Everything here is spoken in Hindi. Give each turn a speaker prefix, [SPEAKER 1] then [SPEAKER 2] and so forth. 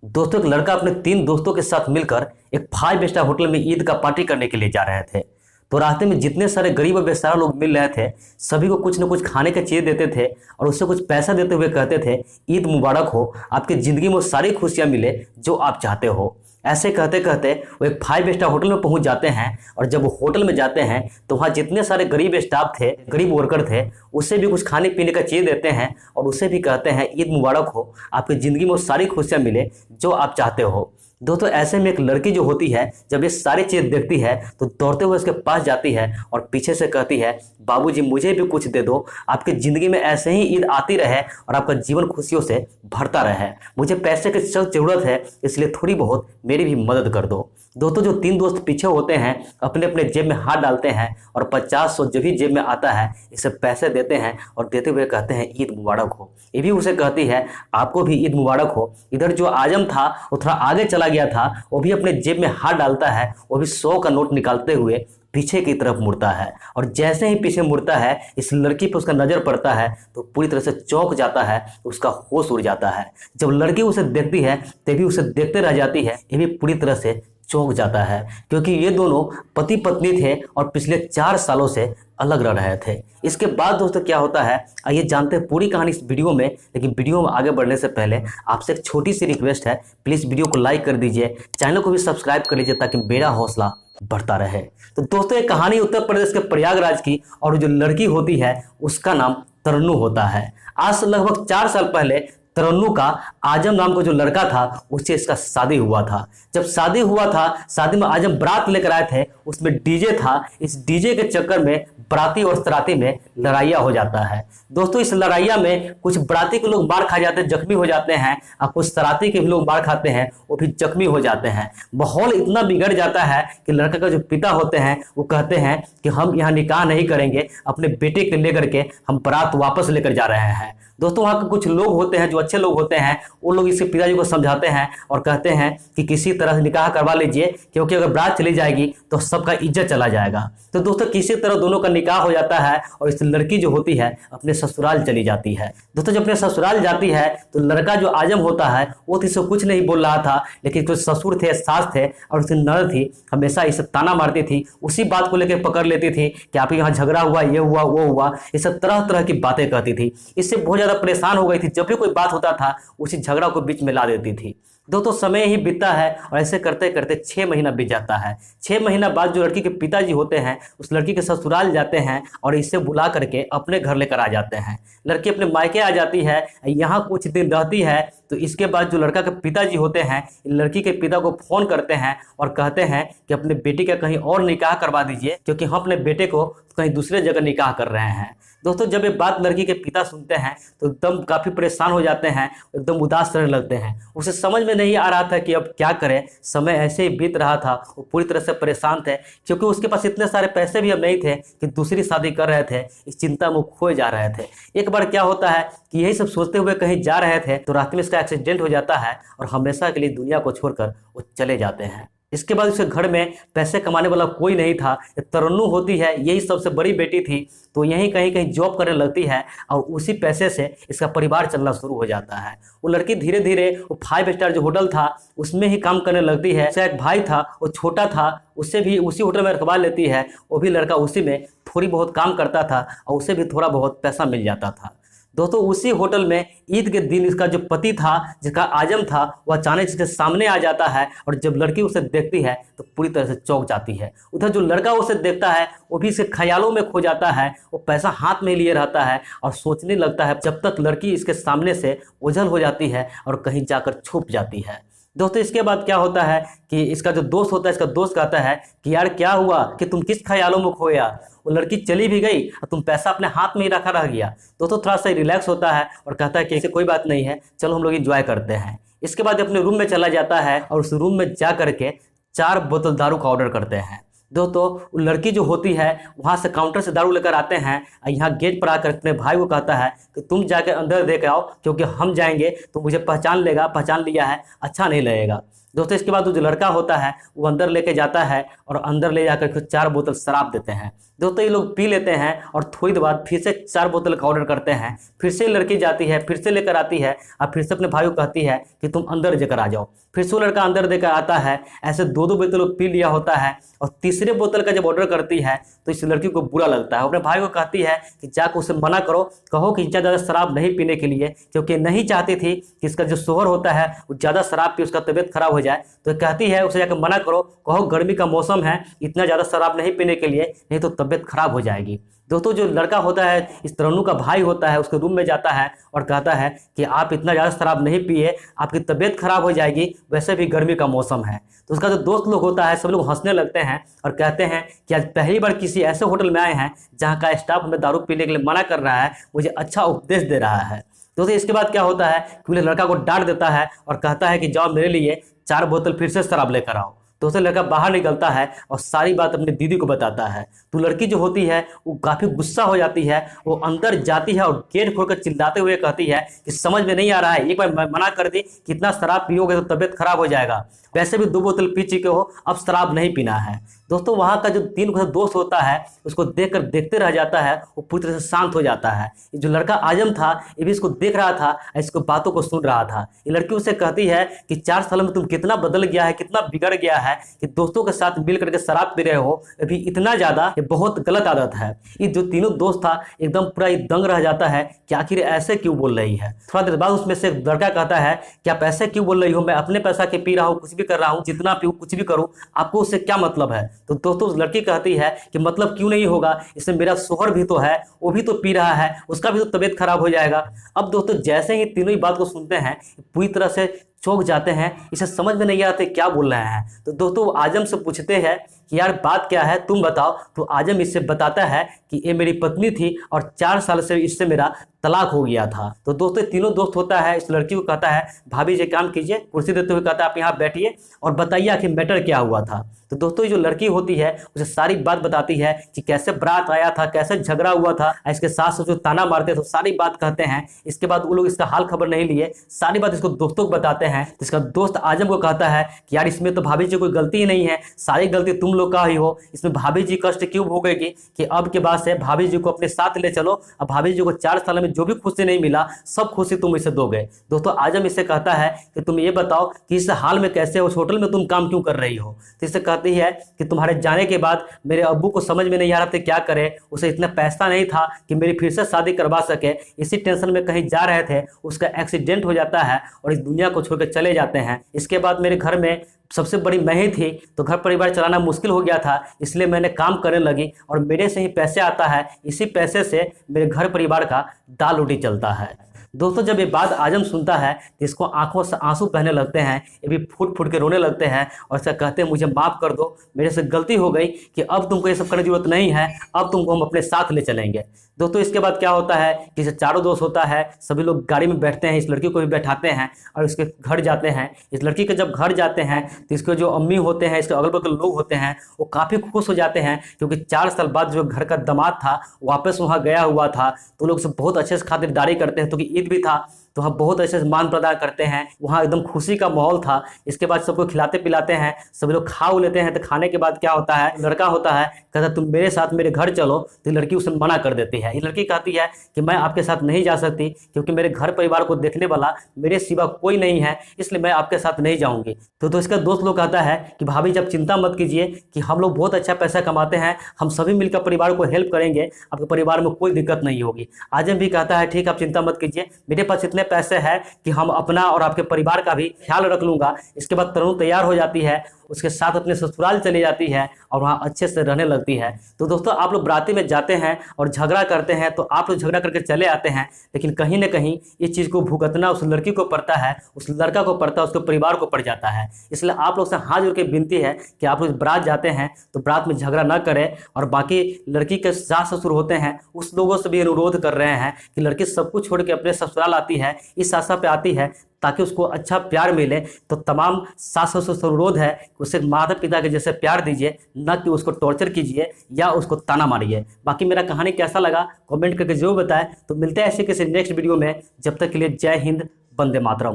[SPEAKER 1] दोस्तों, एक लड़का अपने 3 दोस्तों के साथ मिलकर एक 5 स्टार होटल में ईद का पार्टी करने के लिए जा रहे थे। तो रास्ते में जितने सारे गरीब और बेसहारा लोग मिल रहे थे, सभी को कुछ न कुछ खाने का चीज देते थे और उससे कुछ पैसा देते हुए कहते थे, ईद मुबारक हो, आपकी जिंदगी में वो सारी खुशियां मिले जो आप चाहते हो। ऐसे कहते कहते वो एक 5 स्टार होटल में पहुंच जाते हैं। और जब वो होटल में जाते हैं तो वहाँ जितने सारे गरीब स्टाफ थे, गरीब वर्कर थे, उससे भी कुछ खाने पीने का चीज़ देते हैं और उससे भी कहते हैं, ईद मुबारक हो, आपकी ज़िंदगी में वो सारी खुशियाँ मिले जो आप चाहते हो। दोस्तों, ऐसे में एक लड़की जो होती है, जब ये सारी चीज़ देखती है तो दौड़ते हुए उसके पास जाती है और पीछे से कहती है, बाबूजी मुझे भी कुछ दे दो, आपकी ज़िंदगी में ऐसे ही ईद आती रहे और आपका जीवन खुशियों से भरता रहे। मुझे पैसे की सख्त ज़रूरत है, इसलिए थोड़ी बहुत मेरी भी मदद कर दो। दोस्तों, जो 3 दोस्त पीछे होते हैं अपने अपने जेब में हाथ डालते हैं और 50-100 जो भी जेब में आता है इसे पैसे देते हैं और देते हुए कहते हैं, ईद मुबारक हो। ये भी उसे कहती है, आपको भी ईद मुबारक हो। इधर जो आजम था वो थोड़ा आगे चला गया था, वो भी अपने जेब में हाथ डालता है, वो भी 100 का नोट निकालते हुए पीछे की तरफ मुड़ता है। और जैसे ही पीछे मुड़ता है, इस लड़की पर उसका नजर पड़ता है तो पूरी तरह से चौंक जाता है, उसका होश उड़ जाता है। जब लड़की उसे देखती है तभी उसे देखते रह जाती है, ये भी पूरी तरह से चौंक जाता है, क्योंकि ये दोनों पति पत्नी थे और पिछले 4 सालों से अलग रह रहे थे। इसके बाद दोस्तों क्या होता है, आइए जानते हैं पूरी कहानी इस वीडियो में। लेकिन वीडियो में आगे बढ़ने से पहले आपसे एक छोटी सी रिक्वेस्ट है, प्लीज़ वीडियो को लाइक कर दीजिए, चैनल को भी सब्सक्राइब कर लीजिए ताकि मेरा हौसला बढ़ता रहे। तो दोस्तों, ये कहानी उत्तर प्रदेश के प्रयागराज की, और जो लड़की होती है उसका नाम तरन्नू होता है। आज से लगभग 4 साल पहले तरन्नू का आजम नाम का जो लड़का था उससे इसका शादी हुआ था। जब शादी हुआ था, शादी में आजम बारात लेकर आए थे, उसमें डीजे था। इस डीजे के चक्कर में बराती और सराती में लड़ाइया हो जाता है। दोस्तों, इस लड़ाइया में कुछ बराती के लोग मार खा जाते हैं, जख्मी हो जाते हैं, और कुछ सराती के भी लोग मार खाते हैं, वो भी जख्मी हो जाते हैं। माहौल इतना बिगड़ जाता है कि लड़का का जो पिता होते हैं वो कहते हैं कि हम यहाँ निकाह नहीं करेंगे, अपने बेटे के लेकर के हम बारात वापस लेकर जा रहे हैं। दोस्तों, वहाँ के कुछ लोग होते हैं जो अच्छे लोग होते हैं, वो लोग इसके पिताजी को समझाते हैं और कहते हैं कि किसी तरह निकाह करवा लीजिए, क्योंकि अगर बारात चली जाएगी तो सबका इज्जत चला जाएगा। तो दोस्तों, किसी तरह दोनों का निकाह हो जाता है और इस लड़की जो होती है अपने ससुराल चली जाती है। दोस्तों, जब अपने ससुराल जाती है तो लड़का जो आजम होता है वो तो इसे कुछ नहीं बोल रहा था, लेकिन जो ससुर थे, सास थे और उसकी ननद थी, हमेशा इसे ताना मारती थी, उसी बात को लेकर पकड़ लेती थी कि आप यहाँ झगड़ा हुआ, ये हुआ, वो हुआ, ये सब तरह तरह की बातें कहती थी। इससे बहुत ज़्यादा परेशान हो गई थी। जब भी कोई बात होता था उसी झगड़ा को बीच में ला देती थी। दोस्तों, समय ही बीतता है और ऐसे करते करते 6 महीना बीत जाता है। 6 महीना बाद जो लड़की के पिताजी होते हैं उस लड़की के ससुराल जाते हैं और इसे बुला करके अपने घर लेकर आ जाते हैं। लड़की अपने मायके आ जाती है, यहाँ कुछ दिन रहती है। तो इसके बाद जो लड़का के पिताजी होते हैं लड़की के पिता को फ़ोन करते हैं और कहते हैं कि अपने बेटी का कहीं और निकाह करवा दीजिए, क्योंकि हम अपने बेटे को कहीं दूसरे जगह निकाह कर रहे हैं। दोस्तों, जब ये बात लड़की के पिता सुनते हैं तो एकदम काफ़ी परेशान हो जाते हैं, एकदम उदास रहने लगते हैं। उसे समझ में नहीं आ रहा था कि अब क्या करें। समय ऐसे ही बीत रहा था, वो पूरी तरह से परेशान थे, क्योंकि उसके पास इतने सारे पैसे भी अब नहीं थे कि दूसरी शादी कर रहे थे। इस चिंता में खोए जा रहे थे। एक बार क्या होता है कि यही सब सोचते हुए कहीं जा रहे थे तो रास्ते में इसका एक्सीडेंट हो जाता है और हमेशा के लिए दुनिया को छोड़कर वो चले जाते हैं। इसके बाद उसके घर में पैसे कमाने वाला कोई नहीं था। तरन्नू होती है, यही सबसे बड़ी बेटी थी, तो यहीं कहीं कहीं जॉब करने लगती है और उसी पैसे से इसका परिवार चलना शुरू हो जाता है। वो लड़की धीरे धीरे वो 5 स्टार जो होटल था उसमें ही काम करने लगती है। उसका एक भाई था, वो छोटा था, उससे भी उसी होटल में रखवा लेती है। वो भी लड़का उसी में थोड़ी बहुत काम करता था और उसे भी थोड़ा बहुत पैसा मिल जाता था। दोस्तों, उसी होटल में ईद के दिन इसका जो पति था, जिसका आजम था, वो अचानक इसके सामने आ जाता है और जब लड़की उसे देखती है तो पूरी तरह से चौंक जाती है। उधर जो लड़का उसे देखता है वो भी इसके ख्यालों में खो जाता है। वो पैसा हाथ में लिए रहता है और सोचने लगता है, जब तक लड़की इसके सामने से ओझल हो जाती है और कहीं जाकर छुप जाती है। दोस्तों, इसके बाद क्या होता है कि इसका जो दोस्त होता है, इसका दोस्त कहता है कि यार क्या हुआ कि तुम किस ख्यालों में खोया, वो लड़की चली भी गई और तुम पैसा अपने हाथ में ही रखा रह गया। दोस्तों, थोड़ा सा रिलैक्स होता है और कहता है कि ऐसे कोई बात नहीं है, चलो हम लोग एंजॉय करते हैं। इसके बाद अपने रूम में चला जाता है और उस रूम में जा करके 4 बोतल दारू का ऑर्डर करते हैं। दोस्तों, लड़की जो होती है वहाँ से काउंटर से दारू लेकर आते हैं और यहाँ गेट पर आकर अपने भाई को कहता है कि तुम जाके अंदर देख आओ, क्योंकि हम जाएंगे तो मुझे पहचान लेगा, पहचान लिया है, अच्छा नहीं लगेगा। दोस्तों इसके बाद जो लड़का होता है वो अंदर लेके जाता है और अंदर ले जाकर फिर 4 बोतल शराब देते हैं। दोस्तों ये लोग पी लेते हैं और थोड़ी देर बाद फिर से 4 बोतल का ऑर्डर करते हैं। फिर से लड़की जाती है, फिर से लेकर आती है और फिर से अपने भाई को कहती है कि तुम अंदर लेकर आ जाओ। फिर से वो लड़का अंदर देकर आता है। ऐसे 2-2 बोतल पी लिया होता है और तीसरे बोतल का जब ऑर्डर करती है तो इस लड़की को बुरा लगता है। अपने भाई को कहती है कि जाकर उसे मना करो, कहो कि ज़्यादा शराब नहीं पीने के लिए, क्योंकि नहीं चाहती थी कि इसका जो शोहर होता है वो ज़्यादा शराब पी उसका तबीयत खराब हो जाए। तो कहती है उसे जाकर मना करो, कहो गर्मी का मौसम है, इतना ज़्यादा शराब नहीं पीने के लिए, नहीं तो तबीयत खराब हो जाएगी। दोस्तों जो लड़का होता है, इस तरन्नू का भाई होता है, उसके रूम में जाता है और कहता है कि आप इतना ज़्यादा शराब नहीं पिए, आपकी तबीयत खराब हो जाएगी, वैसे भी गर्मी का मौसम है। तो उसका जो दोस्त लोग होता है सब लोग हंसने लगते हैं और कहते हैं कि आज पहली बार किसी ऐसे होटल में आए हैं जहाँ का स्टाफ हमें दारू पीने के लिए मना कर रहा है, मुझे अच्छा उपदेश दे रहा है। दोस्तों इसके बाद क्या होता है कि लड़का को डांट देता है और कहता है कि जाओ मेरे लिए 4 बोतल फिर से शराब लेकर आओ। तो उसे लड़का बाहर निकलता है और सारी बात अपनी दीदी को बताता है। तो लड़की जो होती है वो काफ़ी गुस्सा हो जाती है, वो अंदर जाती है और गेट खोलकर चिल्लाते हुए कहती है कि समझ में नहीं आ रहा है, एक बार मना कर दी कि इतना शराब पियोगे तो तबीयत खराब हो जाएगा, वैसे भी 2 बोतल पी चुके हो, अब शराब नहीं पीना है। दोस्तों वहाँ का जो 3 दोस्त होता है उसको देखकर देखते रह जाता है, वो पूरी तरह से शांत हो जाता है। जो लड़का आजम था ये भी इसको देख रहा था, इसको बातों को सुन रहा था। ये लड़की उसे कहती है कि 4 साल में तुम कितना बदल गया है, कितना बिगड़ गया है कि दोस्तों के साथ मिल करके शराब पी रहे हो, अभी इतना ज्यादा, ये बहुत गलत आदत है। ये जो तीनों दोस्त था एकदम पूरा दंग रह जाता है कि आखिर ऐसे क्यों बोल रही है। थोड़ा देर बाद उसमें से लड़का कहता है कि आप ऐसे क्यों बोल रही हो, मैं अपने पैसा के पी रहा हूँ, कुछ भी कर रहा हूँ, जितना पीऊँ कुछ भी करूँ, आपको उससे क्या मतलब है। तो दोस्तों उस लड़की कहती है कि मतलब क्यों नहीं होगा, इसमें मेरा शोहर भी तो है, वो भी तो पी रहा है, उसका भी तो तबीयत खराब हो जाएगा। अब दोस्तों जैसे ही तीनों ही बात को सुनते हैं पूरी तरह से चौंक जाते हैं, इसे समझ में नहीं आते क्या बोल रहे हैं। तो दोस्तों आजम से पूछते हैं कि यार बात क्या है, तुम बताओ। तो आजम इससे बताता है कि ये मेरी पत्नी थी और 4 साल से इससे मेरा तलाक हो गया था। तो दोस्तों तीनों दोस्त होता है, इस लड़की को कहता है भाभी जी काम कीजिए, कुर्सी देते हुए कहता है आप यहाँ बैठिए और बताइए आखिर मैटर क्या हुआ था। तो दोस्तों जो लड़की होती है उसे सारी बात बताती है कि कैसे बारात आया था, कैसे झगड़ा हुआ था, इसके सास ससुर ताना मारते थे, सारी बात कहते हैं। इसके बाद वो लोग इसका हाल खबर नहीं लिए, सारी बात इसको दोस्तों को बताते हैं। इसका दोस्त आजम को कहता है कि यार इसमें तो भाभी जी कोई गलती ही नहीं है, सारी गलती तुम लोग का ही हो, इसमें भाभी जी कष्ट क्यों भोगेगी कि अब के बाद से भाभी जी को अपने साथ ले चलो, अब भाभी जी को 4 साल में जो भी खुशी नहीं मिला सब खुशी तुम इसे दोगे। दोस्तों आजम इससे कहता है कि तुम ये बताओ कि इस हाल में कैसे उस होटल में तुम काम क्यों कर रही हो। तो इससे कहती है कि तुम्हारे जाने के बाद मेरे अब्बू को समझ में नहीं आ रहा था क्या करे, उसे इतना पैसा नहीं था कि मेरी फिर से शादी करवा सके, इसी टेंशन में कहीं जा रहे थे, उसका एक्सीडेंट हो जाता है और इस दुनिया को छोड़कर चले जाते हैं। इसके बाद मेरे घर में सबसे बड़ी मैं ही थी, तो घर परिवार चलाना मुश्किल हो गया था, इसलिए मैंने काम करने लगी और मेरे से ही पैसे आता है, इसी पैसे से मेरे घर परिवार का दाल रोटी चलता है। दोस्तों जब ये बात आजम सुनता है तो इसको आंखों से आंसू बहने लगते हैं, ये भी फूट फूट के रोने लगते हैं और ऐसा कहते हैं मुझे माफ़ कर दो, मेरे से गलती हो गई कि अब तुमको ये सब करने की जरूरत नहीं है, अब तुमको हम अपने साथ ले चलेंगे। दोस्तों इसके बाद क्या होता है कि इसे चारों दोस्त होता है, सभी लोग गाड़ी में बैठते हैं, इस लड़की को भी बैठाते हैं और इसके घर जाते हैं। इस लड़की के जब घर जाते हैं तो इसके जो अम्मी होते हैं, इसके अगल बगल लोग होते हैं, वो काफ़ी खुश हो जाते हैं क्योंकि 4 साल बाद जो घर का दामाद था वापस वहाँ गया हुआ था। तो लोग सब बहुत अच्छे से खातिरदारी करते हैं, तो कि ईद भी था तो हम बहुत अच्छे से मान प्रदान करते हैं, वहाँ एकदम खुशी का माहौल था। इसके बाद सबको खिलाते पिलाते हैं, सभी लोग खा लेते हैं। तो खाने के बाद क्या होता है, लड़का होता है कहता तुम मेरे साथ मेरे घर चलो, तो लड़की उसे मना कर देती है। ये लड़की कहती है कि मैं आपके साथ नहीं जा सकती क्योंकि मेरे घर परिवार को देखने वाला मेरे सिवा कोई नहीं है, इसलिए मैं आपके साथ नहीं जाऊँगी। तो इसका दोस्त लोग कहता है कि भाभी जब चिंता मत कीजिए कि हम लोग बहुत अच्छा पैसा कमाते हैं, हम सभी मिलकर परिवार को हेल्प करेंगे, आपके परिवार में कोई दिक्कत नहीं होगी। आजम भी कहता है ठीक आप चिंता मत कीजिए, मेरे पास इतने पैसे हैं कि हम अपना और आपके परिवार का भी ख्याल रख लूंगा। इसके बाद तरन्नुम तैयार हो जाती है, उसके साथ अपने ससुराल चली जाती है और वहाँ अच्छे से रहने लगती है। तो दोस्तों आप लोग बाराती में जाते हैं और झगड़ा करते हैं, तो आप लोग झगड़ा करके चले आते हैं, लेकिन कहीं ना कहीं इस चीज़ को भुगतना उस लड़की को पड़ता है, उस लड़का को पड़ता है, उसके परिवार को पड़ जाता है। इसलिए आप लोग से हाथ जोड़ के विनती है कि आप लोग बारात जाते हैं तो बारात में झगड़ा ना करें, और बाकी लड़की के सास ससुर होते हैं उस लोगों से भी अनुरोध कर रहे हैं कि लड़की सब कुछ छोड़ के अपने ससुराल आती है, इस आशा पे आती है ताकि उसको अच्छा प्यार मिले। तो तमाम सास ससुर से अनुरोध है कि उसे माता पिता के जैसे प्यार दीजिए, न कि उसको टॉर्चर कीजिए या उसको ताना मारिए। बाकी मेरा कहानी कैसा लगा कमेंट करके जरूर बताएं। तो मिलते हैं ऐसे किसी नेक्स्ट वीडियो में, जब तक के लिए जय हिंद, वंदे मातरम।